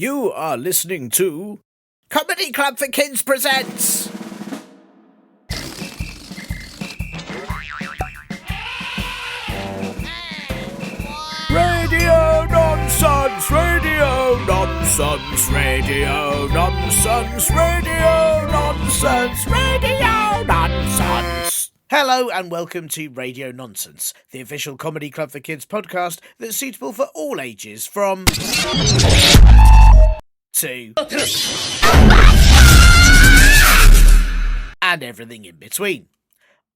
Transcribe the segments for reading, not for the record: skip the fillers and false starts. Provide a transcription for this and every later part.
You are listening to Comedy Club for Kids presents Radio Nonsense, Radio Nonsense, Radio Nonsense, Radio Nonsense, Radio Nonsense. Hello and welcome to Radio Nonsense, the official Comedy Club for Kids podcast that's suitable for all ages from to and everything in between.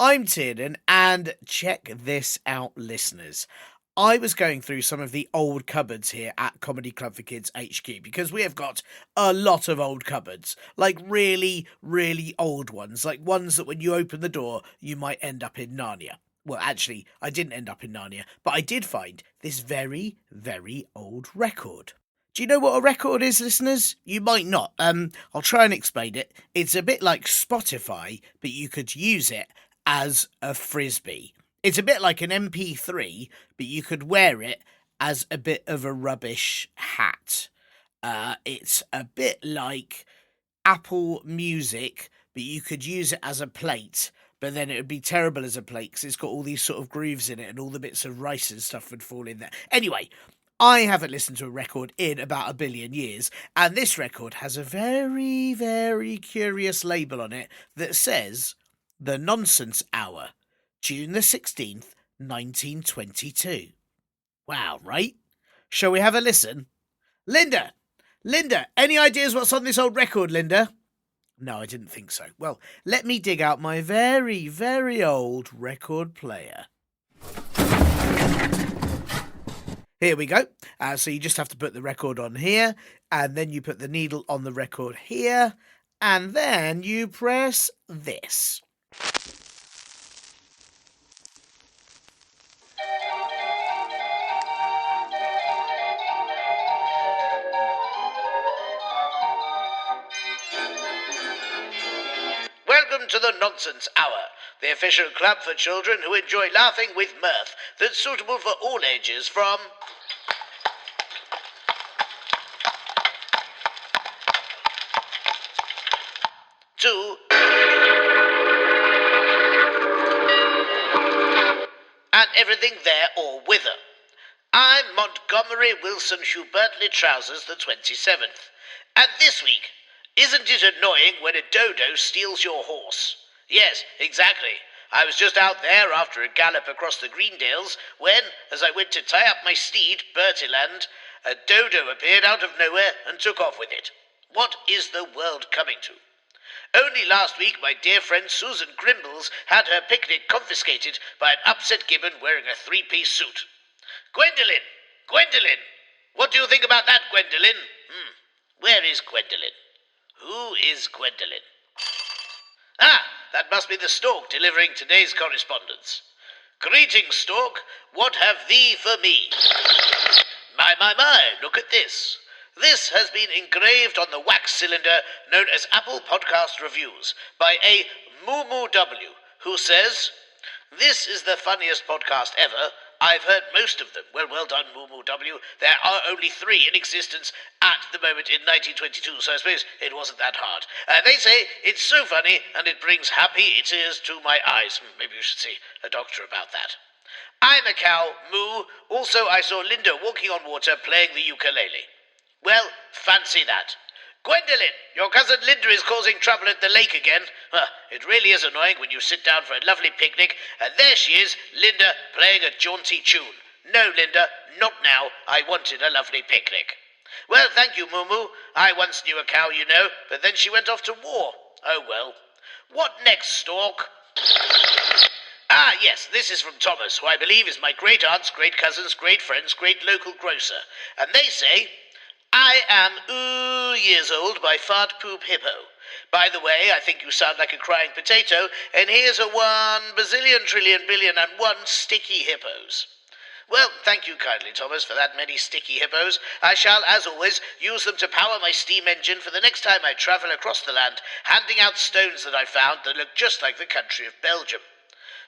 I'm Tiernan, and check this out, listeners. I was going through some of the old cupboards here at Comedy Club for Kids HQ because we have got a lot of old cupboards, like really, really old ones, like ones that when you open the door, you might end up in Narnia. Well, actually, I didn't end up in Narnia, but I did find this very, very old record. Do you know what a record is, listeners? You might not. I'll try and explain it. It's a bit like Spotify, but you could use it as a frisbee. It's a bit like an MP3, but you could wear it as a bit of a rubbish hat. It's a bit like Apple Music, but you could use it as a plate, but then it would be terrible as a plate because it's got all these sort of grooves in it and all the bits of rice and stuff would fall in there. Anyway, I haven't listened to a record in about 1 billion years, and this record has a very, very curious label on it that says The Nonsense Hour, June the 16th, 1922. Wow, right? Shall we have a listen? Linda, any ideas what's on this old record, Linda? No, I didn't think so. Well, let me dig out my very, very old record player. Here we go. So you just have to put the record on here, and then you put the needle on the record here, and then you press this. Welcome to the Nonsense Hour, the official club for children who enjoy laughing with mirth that's suitable for all ages from to and everything there or whither. I'm Montgomery Wilson Schubertley Trousers the 27th, and this week, isn't it annoying when a dodo steals your horse? Yes, exactly. I was just out there after a gallop across the Greendales when, as I went to tie up my steed, Bertiland, a dodo appeared out of nowhere and took off with it. What is the world coming to? Only last week my dear friend Susan Grimbles had her picnic confiscated by an upset gibbon wearing a three-piece suit. Gwendolen! What do you think about that, Gwendolen? Where is Gwendolen? Who is Gwendolen? Ah, that must be the stork delivering today's correspondence. Greetings, stork. What have thee for me? My, look at this. This has been engraved on the wax cylinder known as Apple Podcast Reviews by a Moo W, who says, "This is the funniest podcast ever. I've heard most of them." Well done, Moo W. There are only 3 in existence at the moment in 1922, so I suppose it wasn't that hard. They say it's so funny and it brings happy tears to my eyes. Maybe you should see a doctor about that. I'm a cow, Moo. Also, I saw Linda walking on water playing the ukulele. Well, fancy that. Gwendolen, your cousin Linda is causing trouble at the lake again. It really is annoying when you sit down for a lovely picnic, and there she is, Linda, playing a jaunty tune. No, Linda, not now. I wanted a lovely picnic. Well, thank you, Moo. I once knew a cow, you know, but then she went off to war. Oh, well. What next, stork? Ah, yes, this is from Thomas, who I believe is my great-aunt's, great-cousin's, great friend's, great local grocer. And they say, I am years old by Fart Poop Hippo. By the way, I think you sound like a crying potato, and here's a 1 bazillion trillion billion and 1 sticky hippos. Well, thank you kindly, Thomas, for that many sticky hippos. I shall, as always, use them to power my steam engine for the next time I travel across the land, handing out stones that I found that look just like the country of Belgium.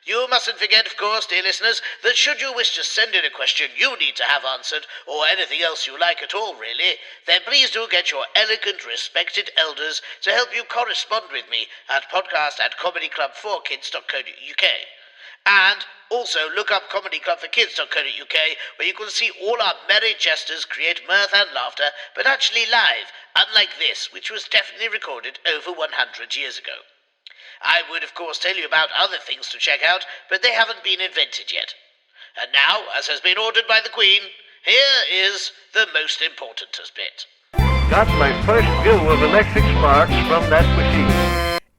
You mustn't forget, of course, dear listeners, that should you wish to send in a question you need to have answered, or anything else you like at all, really, then please do get your elegant, respected elders to help you correspond with me at podcast@comedyclub4kids.co.uk. And also look up comedyclubforkids.co.uk, where you can see all our merry jesters create mirth and laughter, but actually live, unlike this, which was definitely recorded over 100 years ago. I would, of course, tell you about other things to check out, but they haven't been invented yet. And now, as has been ordered by the Queen, here is the most important bit. Got my first view of electric sparks from that machine.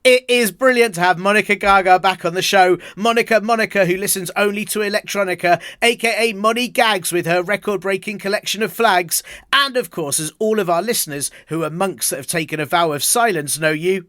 It is brilliant to have Monica Gaga back on the show. Monica, who listens only to electronica, aka Moni Gags with her record-breaking collection of flags. And, of course, as all of our listeners who are monks that have taken a vow of silence know you.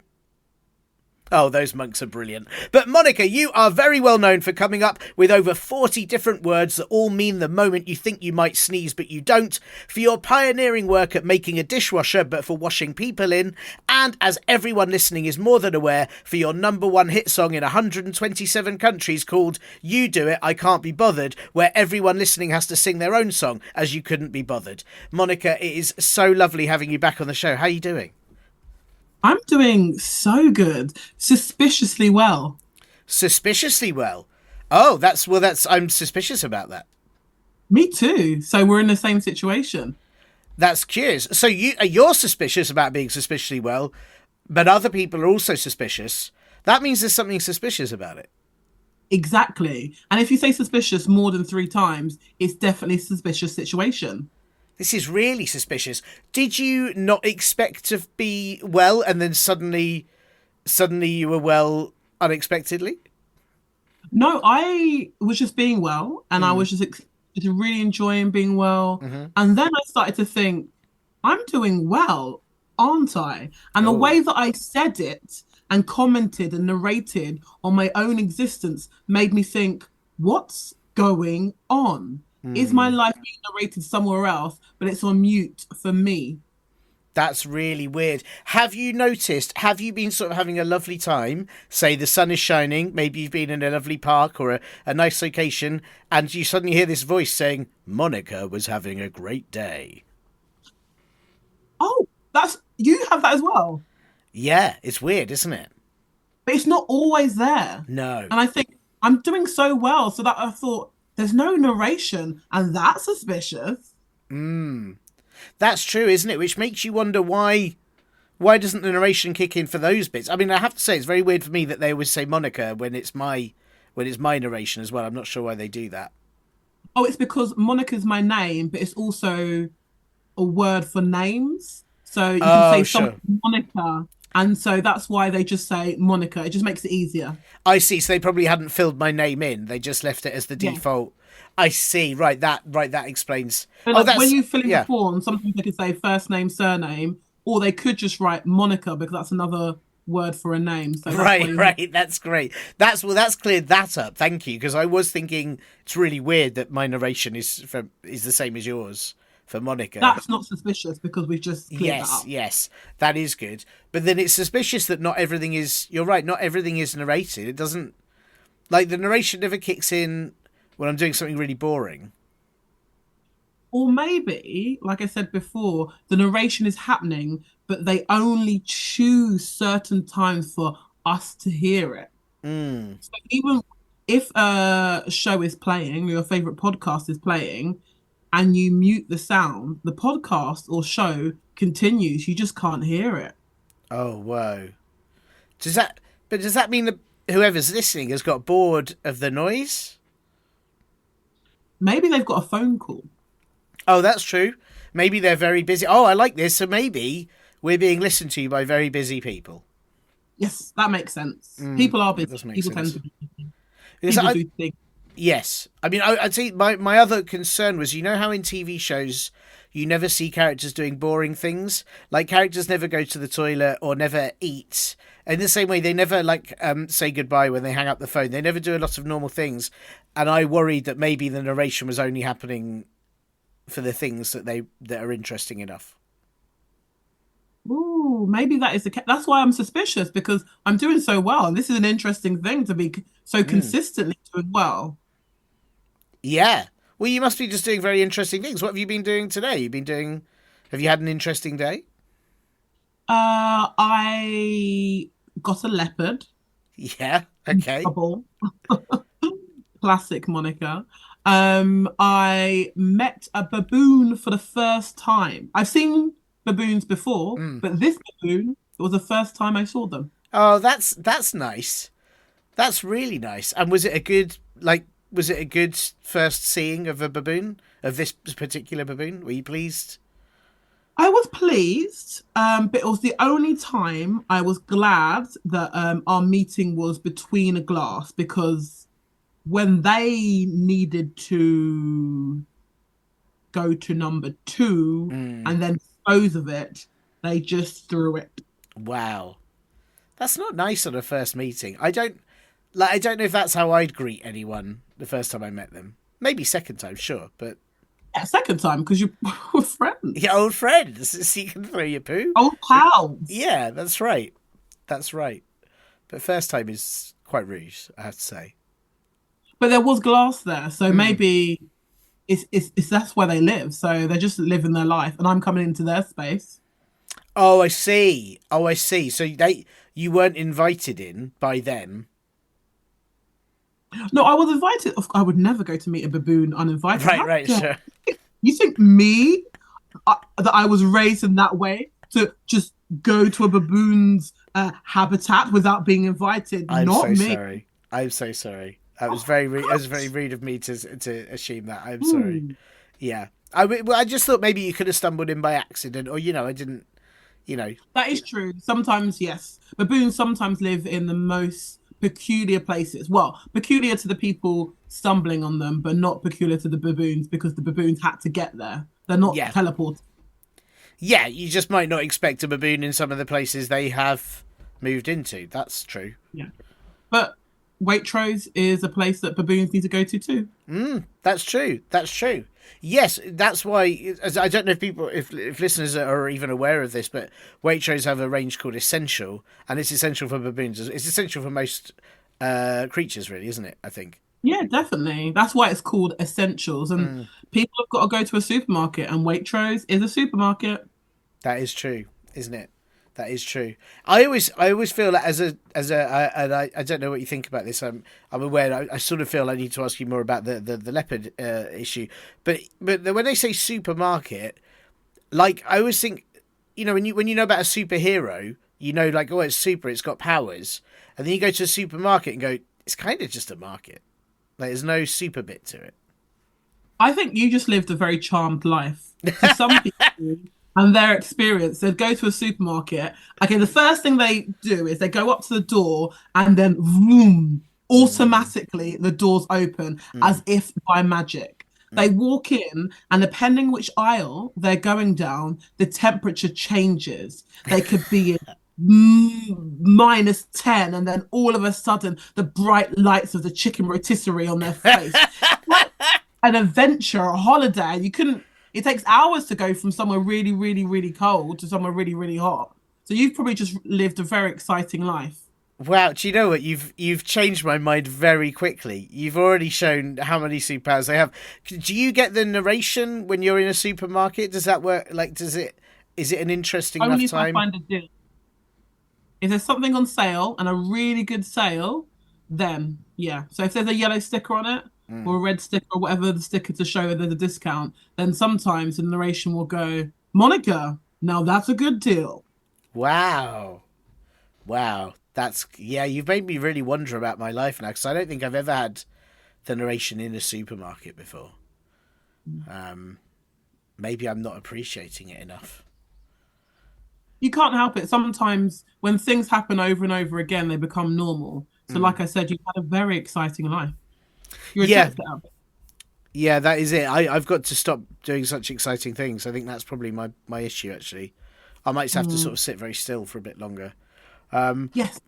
Oh, those monks are brilliant. But Monica, you are very well known for coming up with over 40 different words that all mean the moment you think you might sneeze but you don't, for your pioneering work at making a dishwasher but for washing people in, and as everyone listening is more than aware, for your #1 hit song in 127 countries called You Do It, I Can't Be Bothered, where everyone listening has to sing their own song as you couldn't be bothered. Monica, it is so lovely having you back on the show. How are you doing? I'm doing so good. Suspiciously well. Suspiciously well? Oh, I'm suspicious about that. Me too. So we're in the same situation. That's curious. So you're suspicious about being suspiciously well, but other people are also suspicious. That means there's something suspicious about it. Exactly. And if you say suspicious more than 3 times, it's definitely a suspicious situation. This is really suspicious. Did you not expect to be well and then suddenly you were well unexpectedly? No, I was just being well and I was just really enjoying being well. Mm-hmm. And then I started to think, I'm doing well, aren't I? And the way that I said it and commented and narrated on my own existence made me think, what's going on? Is my life being narrated somewhere else, but it's on mute for me? That's really weird. Have you been sort of having a lovely time? Say the sun is shining, maybe you've been in a lovely park or a nice location, and you suddenly hear this voice saying, Monica was having a great day. Oh, you have that as well? Yeah, it's weird, isn't it? But it's not always there. No. And I think I'm doing so well, so that I thought, there's no narration, and that's suspicious. That's true, isn't it? Which makes you wonder why doesn't the narration kick in for those bits? I mean, I have to say it's very weird for me that they always say Monica when it's my narration as well. I'm not sure why they do that. Oh, it's because Monica's my name, but it's also a word for names. So you can say something Monica, and so that's why they just say Monica. It just makes it easier. I see. So they probably hadn't filled my name in. They just left it as the default. I see. Right. That explains. So when you fill in the form, sometimes they could say first name, surname, or they could just write Monica because that's another word for a name. So right. That's great. That's cleared that up. Thank you. Because I was thinking it's really weird that my narration is the same as yours for Monica. That's not suspicious because we've just cleared that up. Yes, that is good. But then it's suspicious that not everything is... You're right, not everything is narrated. It doesn't... Like, the narration never kicks in when I'm doing something really boring. Or maybe, like I said before, the narration is happening, but they only choose certain times for us to hear it. So even if a show is playing, your favourite podcast is playing, and you mute the sound, the podcast or show continues. You just can't hear it. Oh, whoa. Does that mean that whoever's listening has got bored of the noise? Maybe they've got a phone call. Oh, that's true. Maybe they're very busy. Oh, I like this. So maybe we're being listened to by very busy people. Yes, that makes sense. People are busy. People tend to be busy. People do things. Yes. I mean, I'd say my other concern was, you know how in TV shows you never see characters doing boring things? Like, characters never go to the toilet or never eat. In the same way, they never, say goodbye when they hang up the phone. They never do a lot of normal things. And I worried that maybe the narration was only happening for the things that are interesting enough. Ooh, oh, maybe that is the case. That's why I'm suspicious, because I'm doing so well. This is an interesting thing to be so consistently doing well. Yeah. Well, you must be just doing very interesting things. What have you been doing today? Have you had an interesting day? I got a leopard. Yeah. Okay. Trouble. Classic Monica. I met a baboon for the first time. I've seen baboons before, but this baboon, it was the first time I saw them. Oh, that's nice. That's really nice. And was it a good first seeing of a baboon, of this particular baboon? Were you pleased? I was pleased, but it was the only time I was glad that our meeting was between a glass, because when they needed to go to number two and then dispose of it, they just threw it. Wow. That's not nice on a first meeting. I don't know if that's how I'd greet anyone the first time I met them. Maybe second time, sure, but Yeah, second time, because you were friends. yeah, old friends. So you can throw your poo. Old pals. Yeah, that's right. That's right. But first time is quite rude, I have to say. But there was glass there, so maybe it's that's where they live. So they're just living their life, and I'm coming into their space. Oh, I see. Oh, I see. So you weren't invited in by them. No, I was invited. I would never go to meet a baboon uninvited. Right, sure. You think me, that I was raised in that way, to just go to a baboon's habitat without being invited? I'm Not so me. sorry. I'm so sorry. That was very rude. It was very rude of me to assume that. I'm sorry. Yeah. I just thought maybe you could have stumbled in by accident, or I didn't. That is true. Sometimes, yes. Baboons sometimes live in the most peculiar places. Well, peculiar to the people stumbling on them, but not peculiar to the baboons, because the baboons had to get there. They're not teleported. Yeah, you just might not expect a baboon in some of the places they have moved into. That's true. Yeah. But Waitrose is a place that baboons need to go to too. That's true. That's true. Yes, that's why. I don't know if listeners are even aware of this, but Waitrose have a range called Essential, and it's essential for baboons. It's essential for most creatures, really, isn't it? I think. Yeah, definitely. That's why it's called Essentials, and people have got to go to a supermarket, and Waitrose is a supermarket. That is true, isn't it? That is true. I always feel that and I don't know what you think about this. I'm aware. I sort of feel I need to ask you more about the leopard issue. But when they say supermarket, like I always think, when you know about a superhero, like, oh, it's super, it's got powers, and then you go to a supermarket and go, it's kind of just a market. Like there's no super bit to it. I think you just lived a very charmed life. For some people and their experience, they'd go to a supermarket. Okay, the first thing they do is they go up to the door, and then vroom, automatically the doors open as if by magic. They walk in, and depending which aisle they're going down, the temperature changes. They could be in -10, and then all of a sudden the bright lights of the chicken rotisserie on their face. Like an adventure, a holiday. It takes hours to go from somewhere really, really, really cold to somewhere really, really hot. So you've probably just lived a very exciting life. Wow, do you know what? You've changed my mind very quickly. You've already shown how many superpowers they have. Do you get the narration when you're in a supermarket? Does that work? Like, is it an interesting Only enough if I time? find a deal. If there's something on sale and a really good sale, then yeah. So if there's a yellow sticker on it, or a red sticker, or whatever the sticker to show that there's a discount, then sometimes the narration will go, Monica, now that's a good deal. Wow. You've made me really wonder about my life now, because I don't think I've ever had the narration in a supermarket before. Maybe I'm not appreciating it enough. You can't help it. Sometimes when things happen over and over again, they become normal. So like I said, you've had a very exciting life. You're a jet setter. Yeah, that is it. I've got to stop doing such exciting things. I think that's probably my issue, actually. I might have to sort of sit very still for a bit longer. Yes.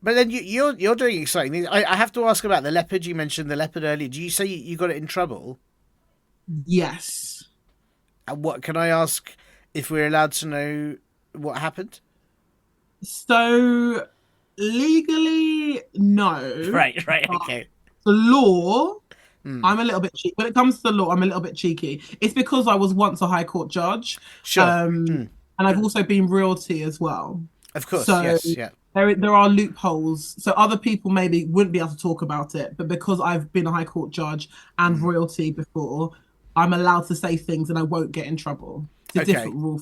But then you're doing exciting things. I have to ask about the leopard. You mentioned the leopard earlier. Do you say you got it in trouble? Yes. And what can I ask if we're allowed to know what happened? So legally, no. Right, right, But okay. the law, Hmm. I'm a little bit cheeky. When it comes to the law, I'm a little bit cheeky. It's because I was once a High Court judge, Sure. um, Hmm. and I've also been realty as well. Of course, So yes, yeah. there are loopholes. So other people maybe wouldn't be able to talk about it, but because I've been a High Court judge and Hmm. royalty before, I'm allowed to say things and I won't get in trouble. It's a Okay. different rule.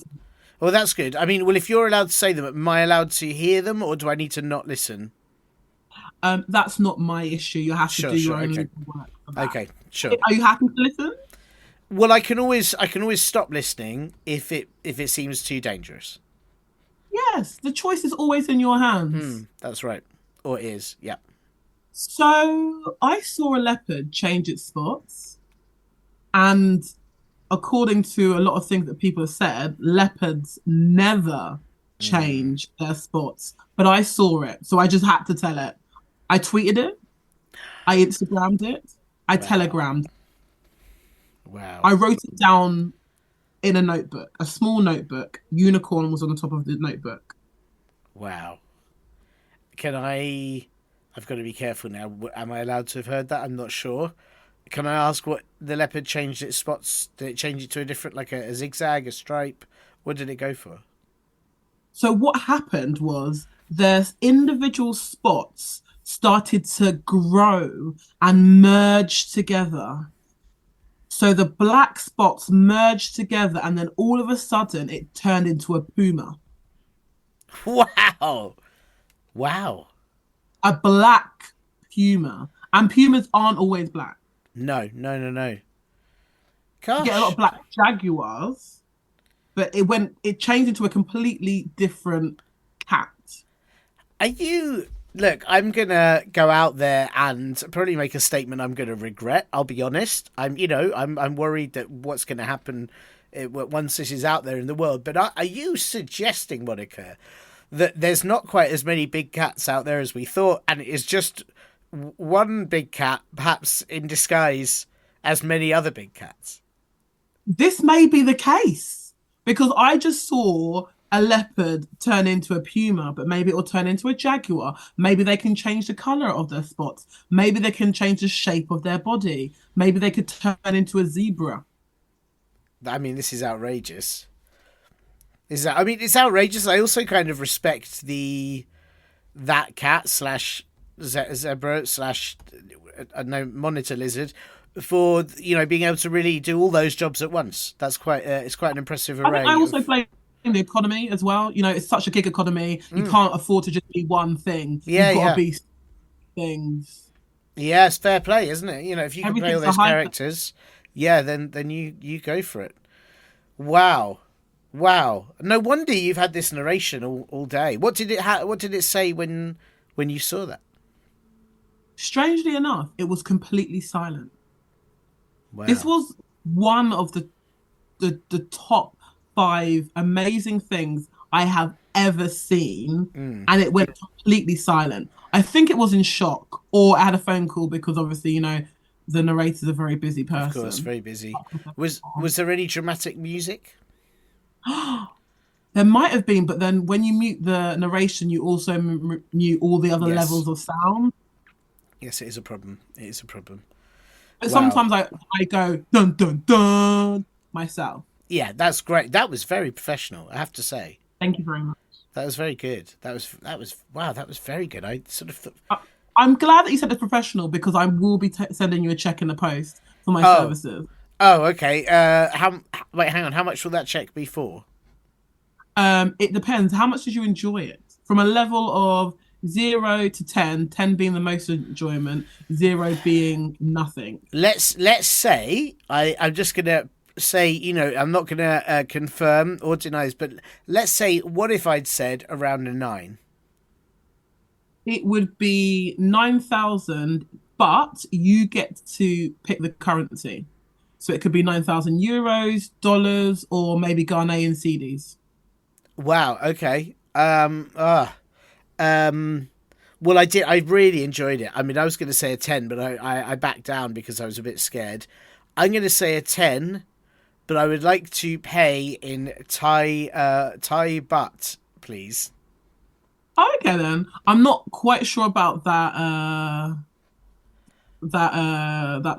Well, that's good. I mean, well, if you're allowed to say them, am I allowed to hear them, or do I need to not listen? That's not my issue. You have to Sure, do your sure. own Okay, legal work for that. okay, sure. Are you happy to listen? Well, I can always stop listening if it seems too dangerous. Yes, the choice is always in your Hmm. hands. That's right. Or it is. Yeah. So I saw a leopard change its spots, and according to a lot of things that people have said, leopards never Hmm. change their spots. But I saw it, so I just had to tell it. I tweeted it, I Instagrammed it, I Wow. telegrammed. Wow. I wrote it down in a notebook, a small notebook. Unicorn was on the top of the notebook. Wow. Can I? I've got to be careful now. Am I allowed to have heard that? I'm not sure. Can I ask what the leopard changed its spots? Did it change it to a different, like a zigzag, a stripe? What did it go for? So what happened was their individual spots started to grow and merge together. So the black spots merged together, and then all of a sudden it turned into a puma, Wow. Wow. a black puma. And pumas aren't always black. No, no, no, no. You get a lot Gosh. of black jaguars, but it changed into a completely different cat. Are you. Look, I'm gonna go out there and probably make a statement I'm gonna regret. I'll be honest. I'm worried that what's gonna happen once this is out there in the world. But are you suggesting, Monica, that there's not quite as many big cats out there as we thought, and it is just one big cat, perhaps in disguise as many other big cats? This may be the case because I just saw a leopard turn into a puma, but maybe it will turn into a jaguar. Maybe they can change the color of their spots. Maybe they can change the shape of their body. Maybe they could turn into a zebra. I mean, this is outrageous. Is that? I mean, it's outrageous. I also kind of respect the that cat slash zebra slash no monitor lizard for being able to really do all those jobs at once. That's quite it's quite an impressive I think I array also of. blame the economy as well. It's such a gig economy. You can't afford to just be one thing. Yeah, You've got to yeah, be things. yeah. It's fair play, isn't it? If you can play all Everything's a those high. characters, yeah, then you go for it. Wow. Wow. No wonder you've had this narration all day. What did it say when you saw that? Strangely enough, it was completely silent. This Wow. was one of the top five amazing things I have ever seen, Mm, and it went completely silent. I think it was in shock, or I had a phone call because obviously, the narrator's a very busy of course, person. very busy. Was there any dramatic music? There might have been, but then when you mute the narration, you also mute all the other Yes. levels of sound. Yes, it is a problem. It is a problem. But Wow. sometimes I go dun dun dun myself. Yeah, that's great. That was very professional, I have to say. Thank you very much. That was very good. That was wow, that was very good. I sort of thought, I, I'm glad that you said it's professional because I will be sending you a check in the post for my oh, services. oh, okay. How wait, hang on. How much will that check be for? It depends. How much did you enjoy it? From a level of 0 to 10, 10 being the most enjoyment, zero being nothing. Let's say I'm just gonna say I'm not gonna confirm or deny this, but let's say what if I'd said around a 9? It would be 9,000, but you get to pick the currency. So it could be 9,000 euros, dollars, or maybe Ghanaian cedis. Wow. Okay. Um. Well, I did. I really enjoyed it. I mean, I was going to say a 10, but I backed down because I was a bit scared. I'm going to say a 10, but I would like to pay in Thai baht, please. Okay then. I'm not quite sure about that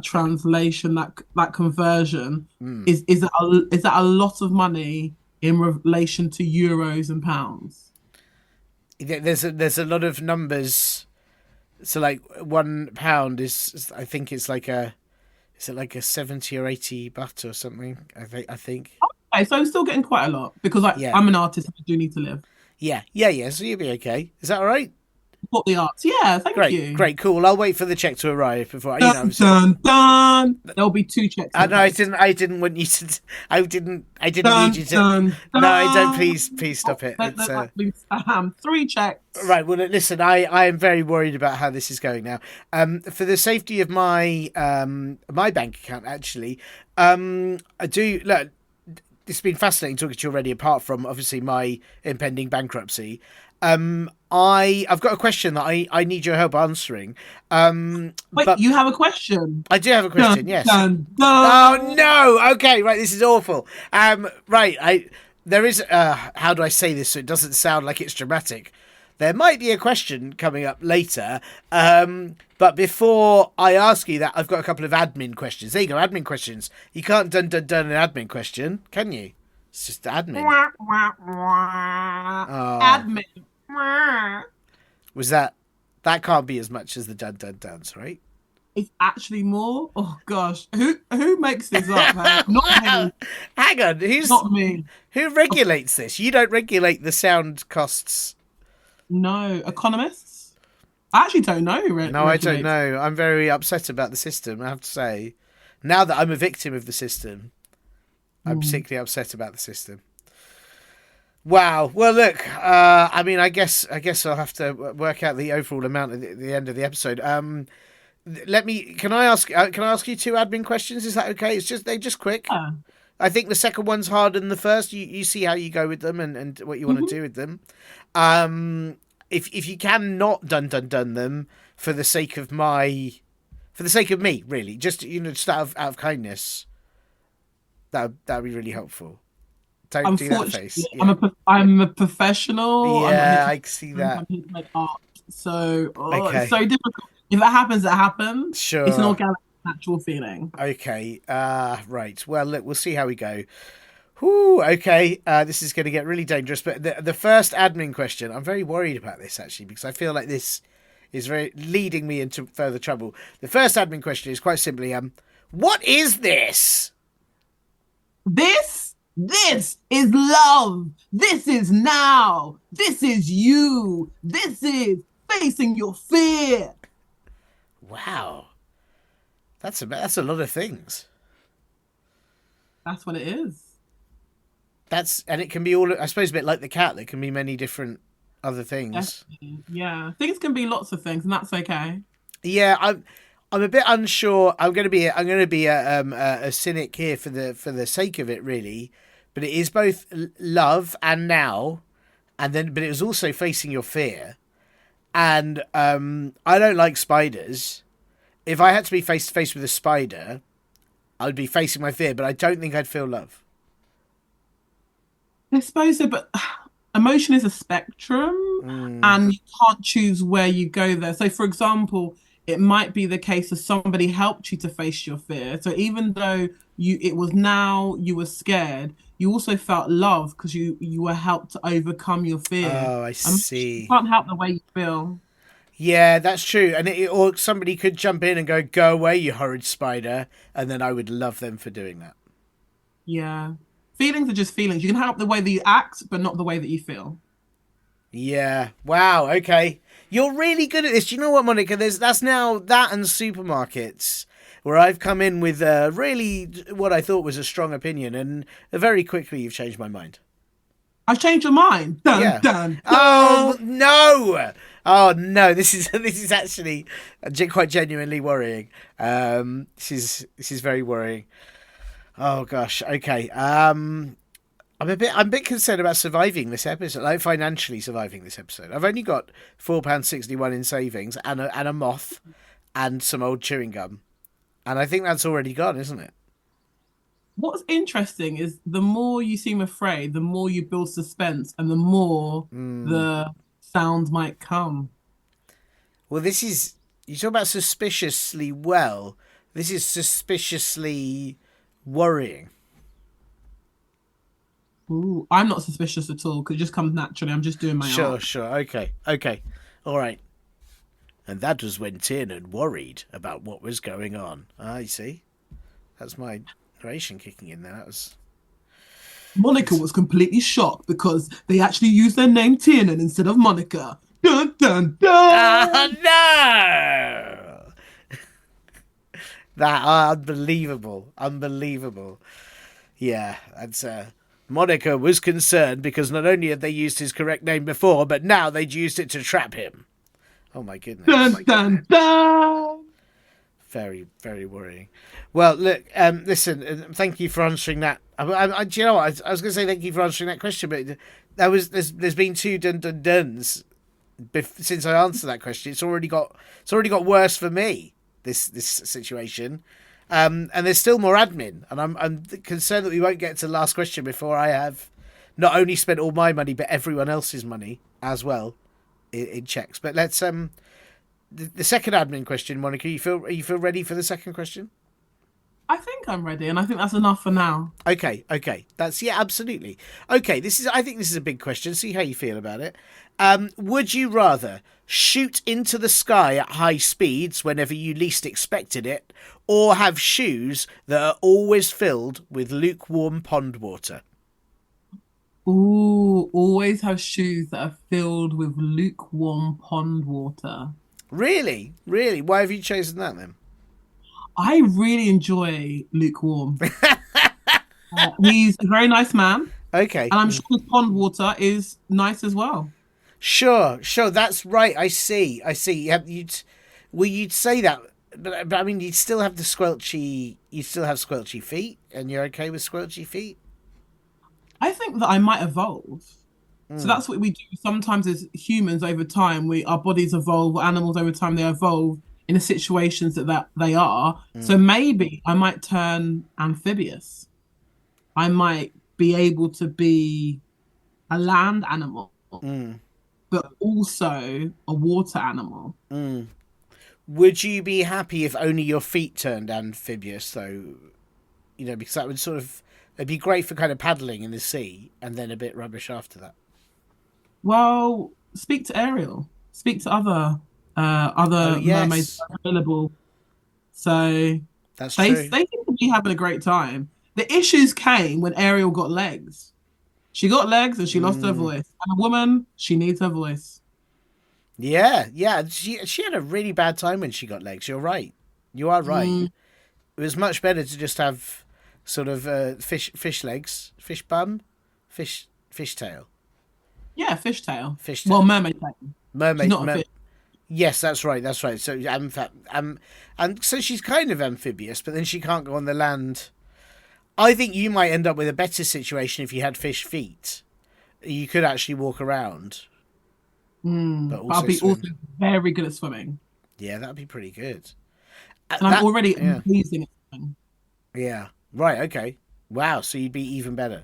translation, that conversion. Is that a lot of money in relation to euros and pounds? There's a lot of numbers. So like £1 is, I think it's like is it like a 70 or 80 baht or something? I think. Okay, so I'm still getting quite a lot because Yeah. I'm an artist and I do need to live. Yeah. So you'll be okay. Is that all right? Support the arts. Yeah, thank you. Great, cool. I'll wait for the check to arrive before Dun, dun, dun. There'll be 2 checks. I know I didn't want you to. I didn't Dun, need you to. dun, No, I don't. dun. Please stop it. Let It's that be 3 checks. right. Well, listen. I am very worried about how this is going now. For the safety of my my bank account, actually, I do look. It's been fascinating talking to you already. Apart from obviously my impending bankruptcy, I've got a question that I need your help answering. Wait, but you have a question? I do have a question. Dun, Yes. dun, dun. Oh no! Okay, right. This is awful. Right. There is. How do I say this so it doesn't sound like it's dramatic? There might be a question coming up later. But before I ask you that, I've got a couple of admin questions. There you go, admin questions. You can't dun an admin question, can you? It's just admin. Wah, wah, wah. Admin. Was that can't be as much as the dun, right? It's actually more. Oh gosh, who makes this up? Man? Not me. Hang on, Not me. Who regulates this? You don't regulate the sound costs. No, economists. I actually don't know. No, I don't know. I'm very upset about the system, I have to say. Now that I'm a victim of the system, I'm particularly upset about the system. Wow. Well, look. I mean, I guess I'll have to work out the overall amount at the end of the episode. Can I ask you 2 admin questions? Is that okay? They're just quick. Yeah. I think the second one's harder than the first. You see how you go with them and what you want to do with them. If you can not dun them for the sake of me, really, just just out of kindness, that'd be really helpful. Don't do that face. Yeah. I'm a professional. Yeah, I see that. I'm here to make art. So Okay. It's so difficult. If it happens, it happens. Sure. It's an organic, natural feeling. Okay. Right. Well, look, we'll see how we go. Whew, okay. This is going to get really dangerous. But the first admin question, I'm very worried about this, actually, because I feel like this is very leading me into further trouble. The first admin question is quite simply, what is this? This is love. This is now. This is you. This is facing your fear. Wow. That's a lot of things. That's what it is. And it can be all, I suppose, a bit like the cat. There can be many different other things. Definitely. Yeah, things can be lots of things, and that's okay. Yeah, I'm a bit unsure. I'm going to be a cynic here for the sake of it, really. But it is both love and now, but it was also facing your fear. And I don't like spiders. If I had to be face to face with a spider, I'd be facing my fear, but I don't think I'd feel love. I suppose so, but emotion is a spectrum, and you can't choose where you go there. So, for example, it might be the case of somebody helped you to face your fear. So even though you were scared, you also felt love because you were helped to overcome your fear. Oh, I see. You can't help the way you feel. Yeah, that's true. And or somebody could jump in and go away, you horrid spider, and then I would love them for doing that. Yeah. Feelings are just feelings. You can help the way that you act, but not the way that you feel. Yeah. Wow. Okay. You're really good at this. Do you know what, Monica? That's now that and supermarkets where I've come in with really what I thought was a strong opinion, and very quickly you've changed my mind. I've changed your mind. Dun, Yeah. dun, dun. Oh no! Oh no! This is actually quite genuinely worrying. This is very worrying. Oh gosh. Okay. I'm a bit concerned about surviving this episode, like financially surviving this episode. I've only got £4.61 in savings and a moth and some old chewing gum, and I think that's already gone, isn't it? What's interesting is the more you seem afraid, the more you build suspense, and the more the sound might come. Well, this is, you talk about suspiciously well. This is suspiciously worrying. Ooh, I'm not suspicious at all because it just comes naturally. I'm just doing my art. Sure. Okay. All right. And that was when Tiernan worried about what was going on. Ah, you see? That's my narration kicking in there. That was... Monica was completely shocked because they actually used their name Tiernan instead of Monica. Dun dun dun! Oh, no! That, unbelievable. Yeah, that's... Monica was concerned because not only had they used his correct name before, but now they'd used it to trap him. Oh my goodness. Dun dun dun! Very, very worrying. Well, look, listen, thank you for answering that. Do you know what? I was going to say thank you for answering that question, but there's been 2 dun dun duns since I answered that question. It's already got worse for me, this situation. And there's still more admin, and I'm concerned that we won't get to the last question before I have not only spent all my money but everyone else's money as well in checks. But let's the second admin question, Monica. You feel ready for the second question? I think I'm ready, and I think that's enough for now. Okay. That's absolutely. Okay, I think this is a big question. See how you feel about it. Would you rather shoot into the sky at high speeds whenever you least expected it, or have shoes that are always filled with lukewarm pond water? Ooh, always have shoes that are filled with lukewarm pond water. Really? Why have you chosen that then? I really enjoy lukewarm. He's a very nice man, Okay. and I'm sure his pond water is nice as well. Sure. That's right. I see. Yeah, you'd say that, but I mean, you'd still have squelchy feet, and you're okay with squelchy feet. I think that I might evolve. So that's what we do. Sometimes as humans over time, our bodies evolve, or animals over time, they evolve in the situations that they are. So maybe I might turn amphibious. I might be able to be a land animal, but also a water animal. Would you be happy if only your feet turned amphibious, though? You know, because that would it'd be great for kind of paddling in the sea, and then a bit rubbish after that. Well, speak to Ariel. Speak to other mermaids that are available. So That's they true. seem to be having a great time. The issues came when Ariel got legs. She got legs and she lost her voice. And a woman, she needs her voice. Yeah. She had a really bad time when she got legs. You're right. You are right. It was much better to just have sort of fish legs, fish bum, fish tail. Yeah, fishtail. Fish tail. Well, mermaid tail. Mermaid. She's not a fish. Yes, that's right. So and so she's kind of amphibious, but then she can't go on the land. I think you might end up with a better situation if you had fish feet. You could actually walk around. But I'll be also very good at swimming. Yeah, that'd be pretty good. And I'm already amazing at swimming. Yeah. Right. Okay. Wow. So you'd be even better.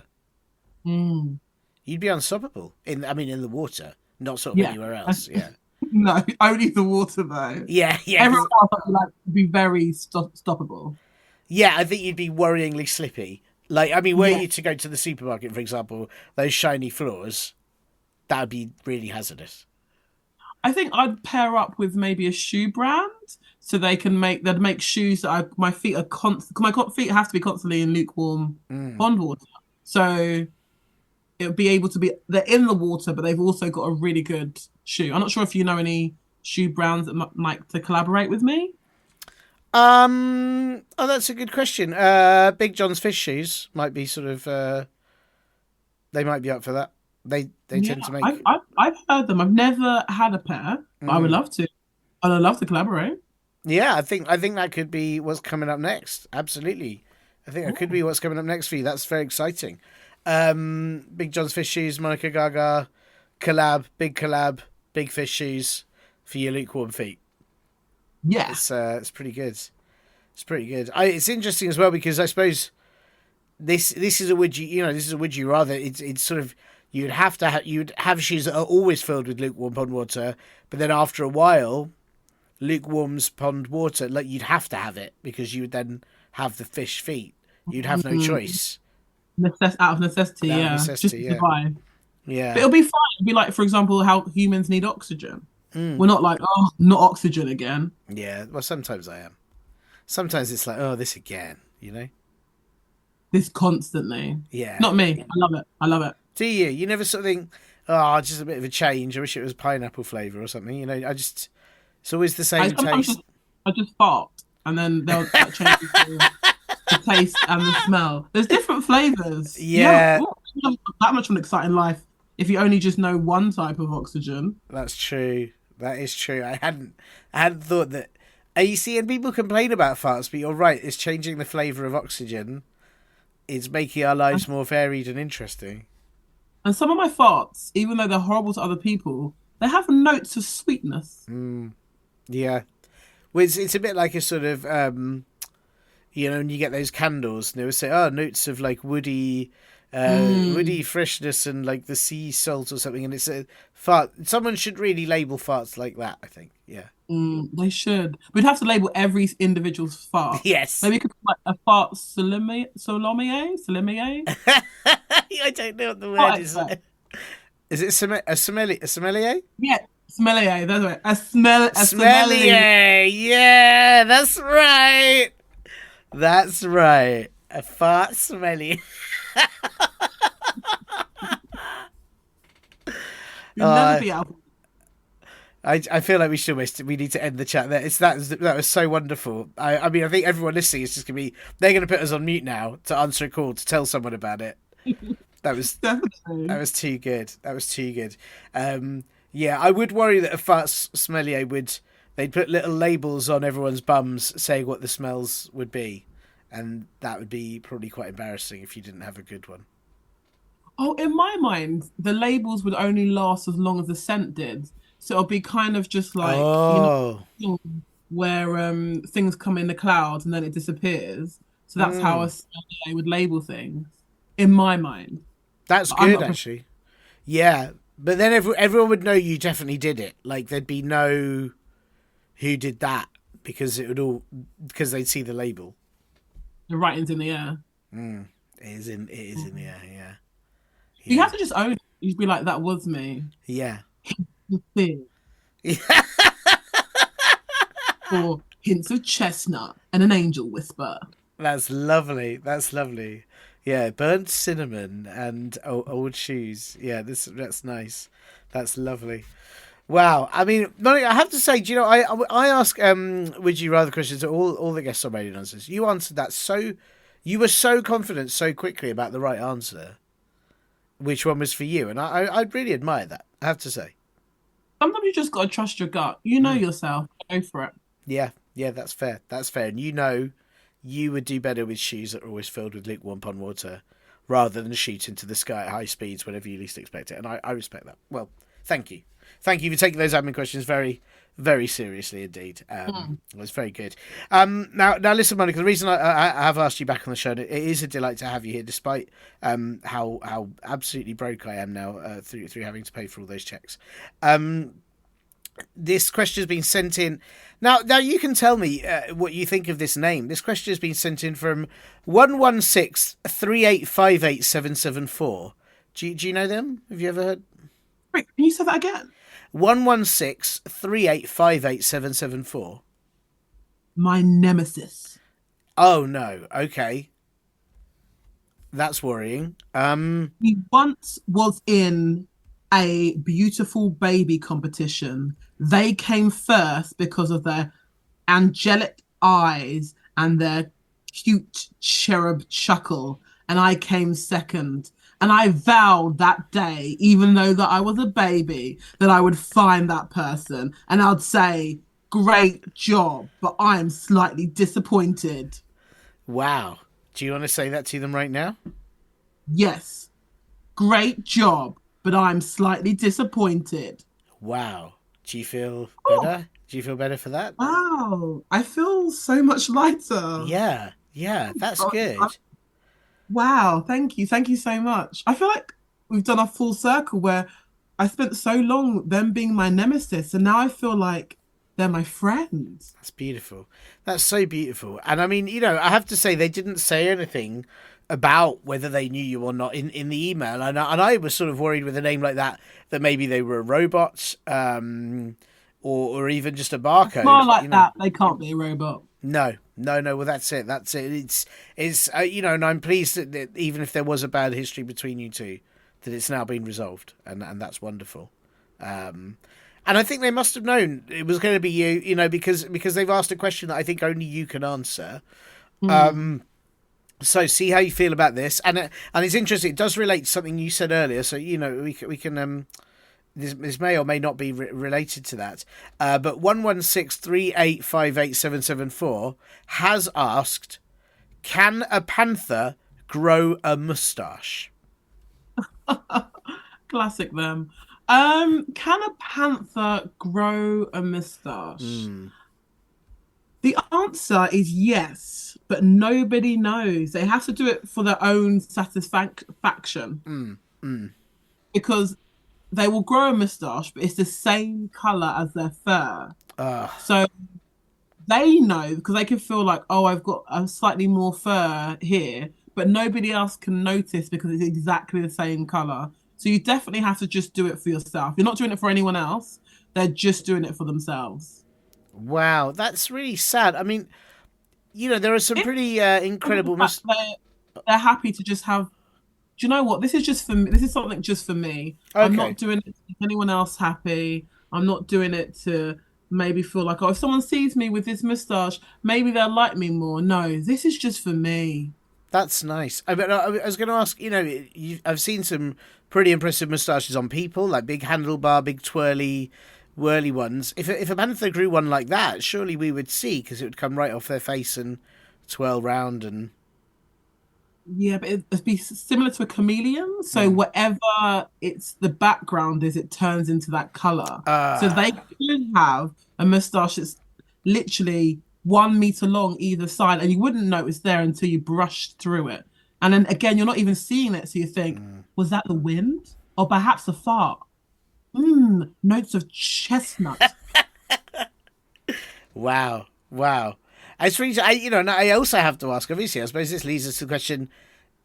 You'd be unstoppable in the water, not sort of anywhere else. Yeah. No, only the water though. Yeah. Everyone else would be very stoppable. Yeah, I think you'd be worryingly slippy. Like, I mean, were you to go to the supermarket, for example, those shiny floors, that would be really hazardous. I think I'd pair up with maybe a shoe brand so they'd make shoes that my feet are my feet have to be constantly in lukewarm pond water. So it would be able to be, they're in the water, but they've also got a really good shoe. I'm not sure if you know any shoe brands that might like to collaborate with me. Oh, that's a good question. Big John's fish shoes might be sort of, they might be up for that. They tend to make. I've heard them. I've never had a pair, but I would love to. I'd love to collaborate. Yeah, I think that could be what's coming up next. Absolutely, I think that could be what's coming up next for you. That's very exciting. Big John's fish shoes, Monica Gaga big collab, big fish shoes for your lukewarm feet. Yeah, it's pretty good. It's pretty good. It's interesting as well because I suppose this is a would you rather. It's sort of, you'd have shoes that are always filled with lukewarm pond water, but then after a while, lukewarm's pond water, like you'd have to have it because you would then have the fish feet. You'd have no choice. Out of necessity, Out of yeah. necessity, Just yeah. survive. Yeah. But it'll be fine. It'll be like, for example, how humans need oxygen. We're not like, oh, not oxygen again. Yeah. Well, sometimes I am. Sometimes it's like, oh, this again, you know? This constantly. Yeah. Not me. I love it. I love it. Do you? You never sort of think, oh, just a bit of a change. I wish it was pineapple flavour or something. You know, it's always the same taste. I just fart, and then they'll change the taste and the smell. There's different flavours. Yeah. That much of an exciting life if you only just know one type of oxygen. That's true. That is true. I hadn't thought that. You see, and people complain about farts, but you're right. It's changing the flavour of oxygen. It's making our lives more varied and interesting. And some of my farts, even though they're horrible to other people, they have notes of sweetness. Yeah. Well, it's a bit like a sort of, you know, when you get those candles, and they would say, oh, notes of like woody freshness and like the sea salt or something. And it's a fart. Someone should really label farts like that, I think. Yeah. They should. We'd have to label every individual's fart. Yes. Maybe we could put like a fart sommelier? I don't know what the word is. Is it a sommelier? Yeah, sommelier. That's right. A sommelier. Sommelier. Yeah, that's right. That's right. A fart sommelier. You'll never be out. I feel like we need to end the chat there. That was so wonderful. I mean, I think everyone listening is just they're gonna put us on mute now to answer a call to tell someone about it. That was Definitely. That was too good. That was too good. Yeah, I would worry that a fart sommelier they'd put little labels on everyone's bums saying what the smells would be, and that would be probably quite embarrassing if you didn't have a good one. Oh, in my mind, the labels would only last as long as the scent did. So it'll be kind of just like, you know, where things come in the clouds and then it disappears. So that's how a sommelier would label things, in my mind. That's good, actually. Yeah, but then everyone would know you definitely did it. Like there'd be no who did that because they'd see the label. The writing's in the air. It is in the air. Yeah. You have to just own it. You'd be like, that was me. Yeah. Or hints of chestnut and an angel whisper. That's lovely. That's lovely. Yeah, burnt cinnamon and old shoes. Yeah, that's nice. That's lovely. Wow. I mean, Monica, I have to say, do you know, I ask would you rather questions to all the guests on Radio Nonsense. You answered that you were so confident so quickly about the right answer. Which one was for you? And I really admire that, I have to say. Sometimes you just got to trust your gut. You know yourself. Go for it. Yeah, that's fair. That's fair. And you know you would do better with shoes that are always filled with lukewarm pond water rather than shoot into the sky at high speeds whenever you least expect it. And I respect that. Well, thank you. Thank you for taking those admin questions very, very seriously indeed. It was very good. Now listen, Monica, the reason I have asked you back on the show, it is a delight to have you here, despite how absolutely broke I am now through having to pay for all those checks. This question has been sent in. Now you can tell me what you think of this name. This question has been sent in from 11638587774. Do you know them? Have you ever heard? Wait, can you say that again? 11638587774. My nemesis. Oh no. Okay. That's worrying. He once was in a beautiful baby competition. They came first because of their angelic eyes and their cute cherub chuckle, and I came second. And I vowed that day, even though that I was a baby, that I would find that person and I'd say, great job, but I am slightly disappointed. Wow. Do you want to say that to them right now? Yes. Great job, but I'm slightly disappointed. Wow. Do you feel better? Do you feel better for that? Wow. I feel so much lighter. Yeah. That's good. Wow. Thank you. Thank you so much. I feel like we've done a full circle where I spent so long them being my nemesis, and now I feel like they're my friends. That's beautiful. That's so beautiful. And I mean, you know, I have to say they didn't say anything about whether they knew you or not in the email. And I was sort of worried with a name like that maybe they were a robot, or even just a barcode. More like that, they can't be a robot. No. Well, that's it. It's you know, and I'm pleased that even if there was a bad history between you two, that it's now been resolved, and that's wonderful. And I think they must have known it was going to be you, you know, because they've asked a question that I think only you can answer. So see how you feel about this, and it's interesting. It does relate to something you said earlier. So you know we can this may or may not be related to that. But 11638587774 has asked, can a panther grow a moustache? Classic them. Can a panther grow a moustache? The answer is yes, but nobody knows. They have to do it for their own satisfaction. Because they will grow a moustache, but it's the same color as their fur. So they know, because they can feel like, oh, I've got a slightly more fur here, but nobody else can notice because it's exactly the same color. So you definitely have to just do it for yourself. You're not doing it for anyone else. They're just doing it for themselves. Wow, that's really sad. I mean, you know, there are some pretty incredible... They're happy to just have... Do you know what? This is just for me. This is something just for me. Okay. I'm not doing it to make anyone else happy. I'm not doing it to maybe feel like, oh, if someone sees me with this moustache, maybe they'll like me more. No, this is just for me. That's nice. I was going to ask, you know, I've seen some pretty impressive moustaches on people, like big handlebar, big twirly, whirly ones. If a panther grew one like that, surely we would see, because it would come right off their face and twirl round and... Yeah, but it'd be similar to a chameleon. So whatever it's the background is, it turns into that color. So they could have a moustache that's literally 1 meter long either side, and you wouldn't know it's there until you brushed through it. And then again, you're not even seeing it, so you think, was that the wind? Or perhaps a fart? Notes of chestnut. Wow. It's really, I also have to ask, obviously, I suppose this leads us to the question,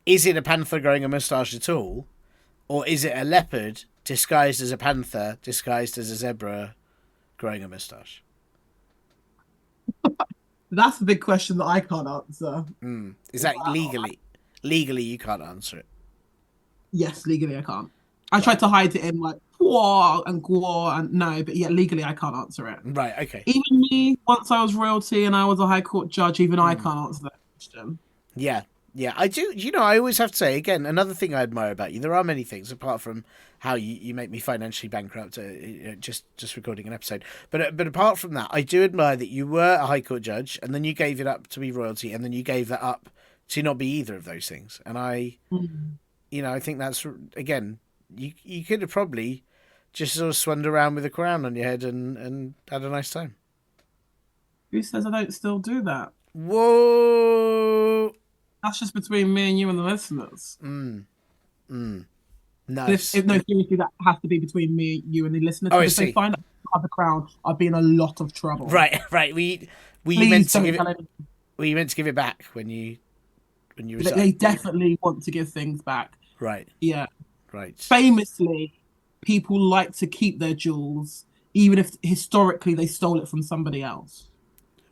is it a panther growing a moustache at all? Or is it a leopard disguised as a panther, disguised as a zebra, growing a moustache? That's a big question that I can't answer. Is that legally? Legally, you can't answer it. Yes, legally I can't. I tried to hide it in like "whoa" and "gwa" and no, but yeah, legally I can't answer it. Right, okay. Even me, once I was royalty and I was a high court judge, even I can't answer that question. Yeah, I do. You know, I always have to say, again, another thing I admire about you, there are many things, apart from how you make me financially bankrupt just recording an episode. But apart from that, I do admire that you were a high court judge, and then you gave it up to be royalty, and then you gave that up to not be either of those things. And I think that's, again... You could have probably just sort of swanned around with a crown on your head and had a nice time. Who says I don't still do that? Whoa! That's just between me and you and the listeners. Nice. No, seriously, that has to be between me, you, and the listeners. Oh, if they find out I have the crown, I'd be in a lot of trouble. Right. Were you meant to give it back when you resigned? They definitely want to give things back. Right. Yeah. Right. Famously, people like to keep their jewels, even if historically they stole it from somebody else.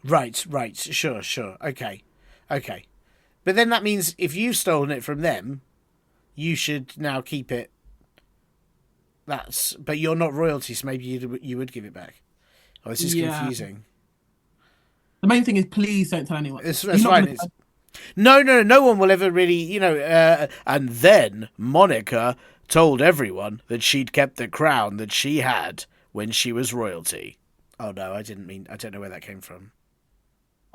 Right. Sure. Okay. But then that means if you've stolen it from them, you should now keep it. But you're not royalty, so maybe you would give it back. Oh, this is confusing. The main thing is, please don't tell anyone. That's fine. No one will ever really, and then Monica told everyone that she'd kept the crown that she had when she was royalty. Oh no, I don't know where that came from.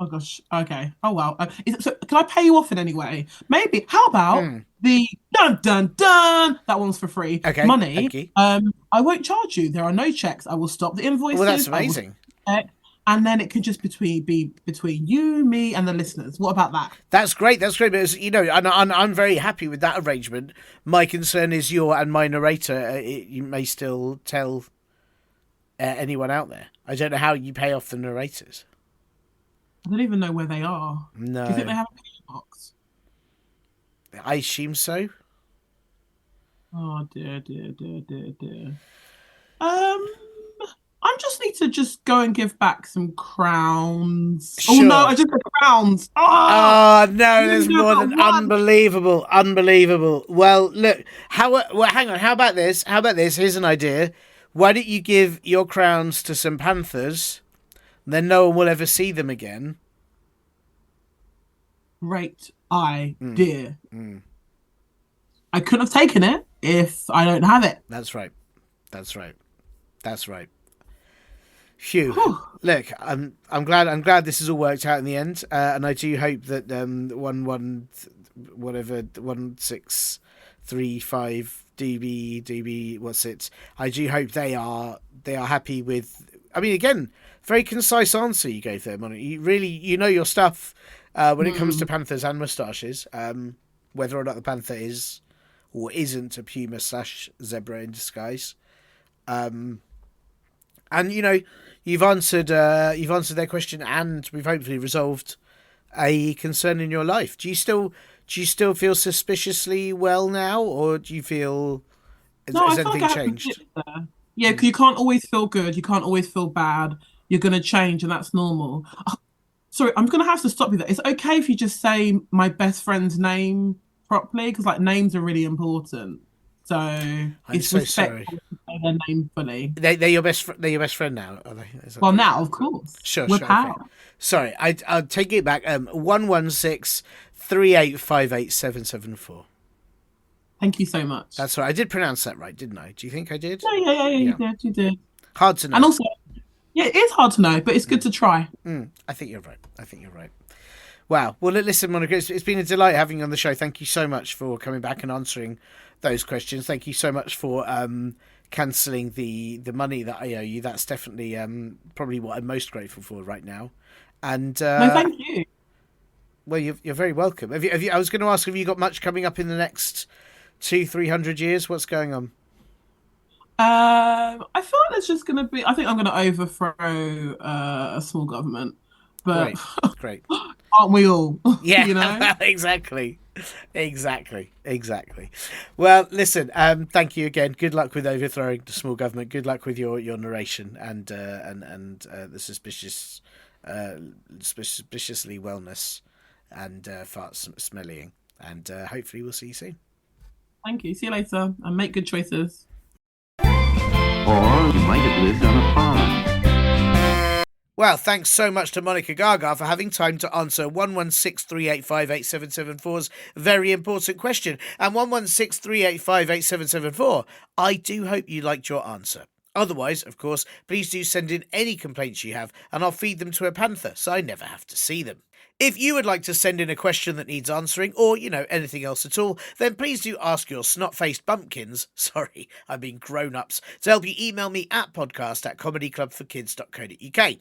Oh gosh, okay. Oh wow. So can I pay you off in any way? Maybe. How about the dun dun dun? That one's for free. Okay. Money. Thank you. I won't charge you. There are no checks. I will stop the invoices. Well, that's amazing. and then it can just be between you, me, and the listeners. What about that? That's great. That's great. Because, and I'm very happy with that arrangement. My concern is your and my narrator. You may still tell anyone out there. I don't know how you pay off the narrators. I don't even know where they are. No. Do you think they have a PO box? I assume so. Oh dear. I just need to just go and give back some crowns. Sure. Oh no, I just got crowns. Oh no, there's more than unbelievable. Well, look, hang on. How about this? Here's an idea. Why don't you give your crowns to some panthers? Then no one will ever see them again. Great idea. I couldn't have taken it if I don't have it. That's right. Phew. Look, I'm glad this has all worked out in the end, and I do hope that 1635 DB what's it? I do hope they are happy with. I mean, again, very concise answer you gave there, Monica. You know your stuff when it comes to panthers and moustaches. Whether or not the panther is or isn't a puma/zebra in disguise. And you've answered their question, and we've hopefully resolved a concern in your life. Do you still feel suspiciously well now, or do you feel has anything changed? Yeah, because you can't always feel good, you can't always feel bad. You're going to change, and that's normal. Sorry, I'm going to have to stop you there. It's okay if you just say my best friend's name properly, because like names are really important. So it's so respectful to say their name fully. They're your best. They're your best friend now, are they? Well, now of course. Sure. We're pals. Okay. Sorry, I'll take it back. 116-3858-774. Thank you so much. That's right. I did pronounce that right, didn't I? Do you think I did? No, yeah. You did. Hard to know. And also, yeah, it is hard to know, but it's good to try. I think you're right. Wow. Well, listen, Monica, it's been a delight having you on the show. Thank you so much for coming back and answering those questions. Thank you so much for cancelling the money that I owe you. That's definitely probably what I'm most grateful for right now. And no, thank you. Well, you're very welcome. Have you? I was going to ask, have you got much coming up in the next 200-300 years? What's going on? I feel like there's just going to be. I think I'm going to overthrow a small government. But great. Aren't we all? Yeah, you know? Exactly. Well, listen, thank you again. Good luck with overthrowing the small government. Good luck with your narration and the suspiciously wellness and fart smelling. And hopefully we'll see you soon. Thank you. See you later. And make good choices. Or you might have lived on a farm. Well, thanks so much to Monica Gaga for having time to answer 116-3858-774's very important question. And 116-3858-774, I do hope you liked your answer. Otherwise, of course, please do send in any complaints you have and I'll feed them to a panther so I never have to see them. If you would like to send in a question that needs answering or, anything else at all, then please do ask your snot-faced bumpkins, sorry, I mean grown-ups, to help you email me at podcast@comedyclubforkids.co.uk.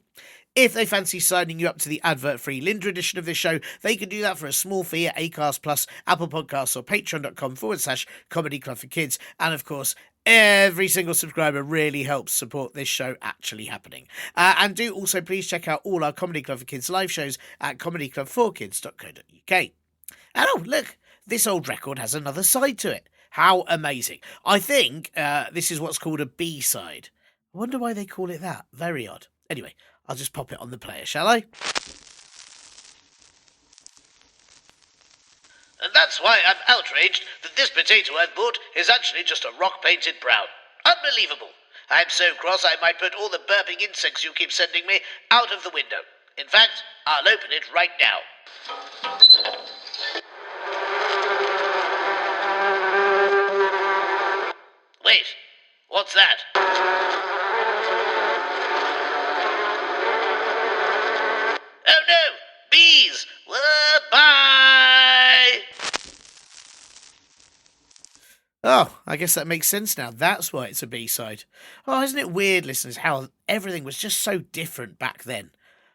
If they fancy signing you up to the advert-free Linda edition of this show, they can do that for a small fee at Acast Plus, Apple Podcasts or patreon.com/Comedy Club for Kids. And of course, every single subscriber really helps support this show actually happening. And do also please check out all our Comedy Club for Kids live shows at comedyclubforkids.co.uk. And oh, look, this old record has another side to it. How amazing. I think this is what's called a B-side. I wonder why they call it that. Very odd. Anyway, I'll just pop it on the player, shall I? And that's why I'm outraged that this potato I've bought is actually just a rock-painted brown. Unbelievable. I'm so cross I might put all the burping insects you keep sending me out of the window. In fact, I'll open it right now. Wait, what's that? Oh no! Bees! Bye! Oh, I guess that makes sense now. That's why it's a B-side. Oh, isn't it weird, listeners, how everything was just so different back then?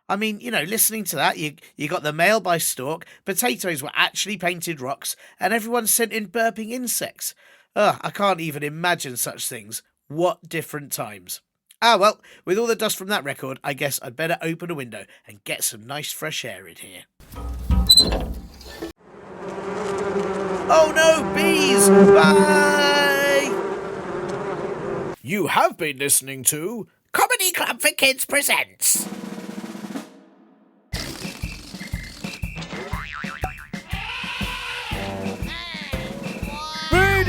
I mean, listening to that, you got the mail by Stork, potatoes were actually painted rocks, and everyone sent in burping insects. Ugh, I can't even imagine such things. What different times. Ah, well, with all the dust from that record, I guess I'd better open a window and get some nice fresh air in here. Oh no, bees! Bye! You have been listening to Comedy Club for Kids presents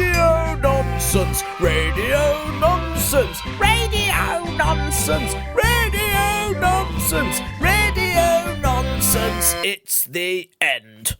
Radio Nonsense! Radio Nonsense! Radio Nonsense! Radio Nonsense! Radio Nonsense! It's the end.